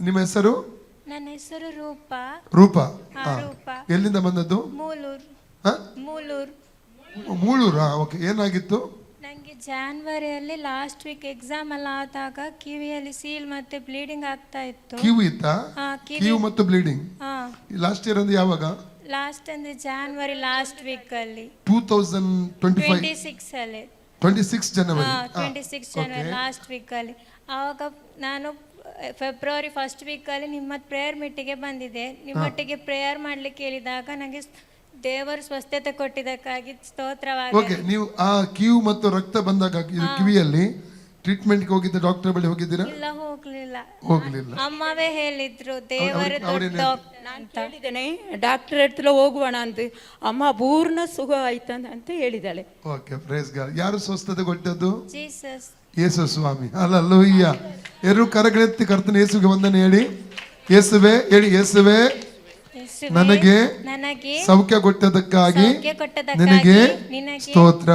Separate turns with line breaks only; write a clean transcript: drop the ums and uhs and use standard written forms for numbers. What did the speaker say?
ನಿಮ್ಮ ಹೆಸರು?
ನನ್ನ ಹೆಸರು ರೂಪಾ.
ರೂಪಾ.
ರೂಪಾ.
ಎಲ್ಲಿಂದ ಬಂದದ್ದು?
ಮೂಲೂರು. ಮೂಲೂರು.
ಮೂಳೂರಾ? ಓಕೆ. ಏನಾಗಿತ್ತು?
ನನಗೆ ಜಾನ್ವರಿಯಲ್ಲಿ ಲಾಸ್ಟ್ ವೀಕ್ ಎಕ್ಸಾಮ್ ಎಲ್ಲ ಆದಾಗ ಕಿವಿಯಲ್ಲಿ ಸೀಲ್ ಮತ್ತೆ ಬ್ಲೀಡಿಂಗ್ ಆಗ್ತಾ ಇತ್ತು.
ಕಿವಿ ಇತ್ತಾ? ಕಿವಿ ಮತ್ತು ಬ್ಲೀಡಿಂಗ್. ಲಾಸ್ಟ್ ಇಯರ್ ಅಂದ್ರೆ ಯಾವಾಗ?
ಲಾಸ್ಟ್ ಅಂದ್ರೆ ಜಾನ್ವರಿ ಲಾಸ್ಟ್ ವೀಕ್ ಅಲ್ಲಿ
2026
ಅಲ್ಲಿ
26 ಜನವರಿ
26 ಜನವರಿ ಲಾಸ್ಟ್ ವೀಕ್ ಅಲ್ಲಿ. ಆವಾಗ ನಾನು ಫೆಬ್ರವರಿ ಫಸ್ಟ್ ವೀಕಲ್ಲಿ ನಿಮ್ಮ ಪ್ರೇಯರ್ ಮೀಟಿಗೆ ಬಂದಿದ್ದೆ. ನಿಮ್ಮೊಟ್ಟಿಗೆ ಪ್ರೇಯರ್ ಮಾಡ್ಲಿಕ್ಕೆ ಹೇಳಿದಾಗ ನನಗೆ ದೇವರು ಸ್ವಸ್ಥತೆ ಕೊಟ್ಟಿದ್ದಕ್ಕಾಗಿ ಸ್ತೋತ್ರವಾಗಲಿ.
ಓಕೆ. ನೀವು ಆ ಕಿವಿ ಮತ್ತು ರಕ್ತ ಬಂದಾಗ ಕಿವಿಯಲ್ಲಿ ಟ್ರೀಟ್ಮೆಂಟ್ ಹೋಗಿದ್ದ ಡಾಕ್ಟರ್ ಬಳಿ ಹೋಗಿದ್ದೀರಾ?
ಇಲ್ಲ, ಹೋಗ್ಲಿಲ್ಲ. ಅಮ್ಮವೇ ಹೇಳಿದ್ರು ದೇವರು
ನಾನು ಹೇಳಿದ್ದೇನೆ ಡಾಕ್ಟರ್ ಹತ್ರ ಹೋಗುವಣ ಅಂತ. ಅಮ್ಮ ಪೂರ್ಣ ಸುಖ ಆಯ್ತಂತ ಹೇಳಿದಾಳೆ.
Okay, praise God. ಯಾರು ಸ್ವಸ್ಥತೆ ಕೊಟ್ಟದ್ದು?
ಜೀಸಸ್,
ಯೇಸು ಸ್ವಾಮಿ. ಹಲ್ಲೆಲೂಯಾ. ಎರಡು ಕರಗಳೆತ್ತಿ ಕರ್ತನ ಯೇಸುವಿಗೆ ವಂದನೆ ಹೇಳಿ. ಯೇಸುವೆ ಹೇಳಿ. ಯೇಸುವೆ ನನಗೆ ಸೌಖ್ಯ ಕೊಟ್ಟದಕ್ಕಾಗಿ ನಿನಗೆ ಸ್ತೋತ್ರ.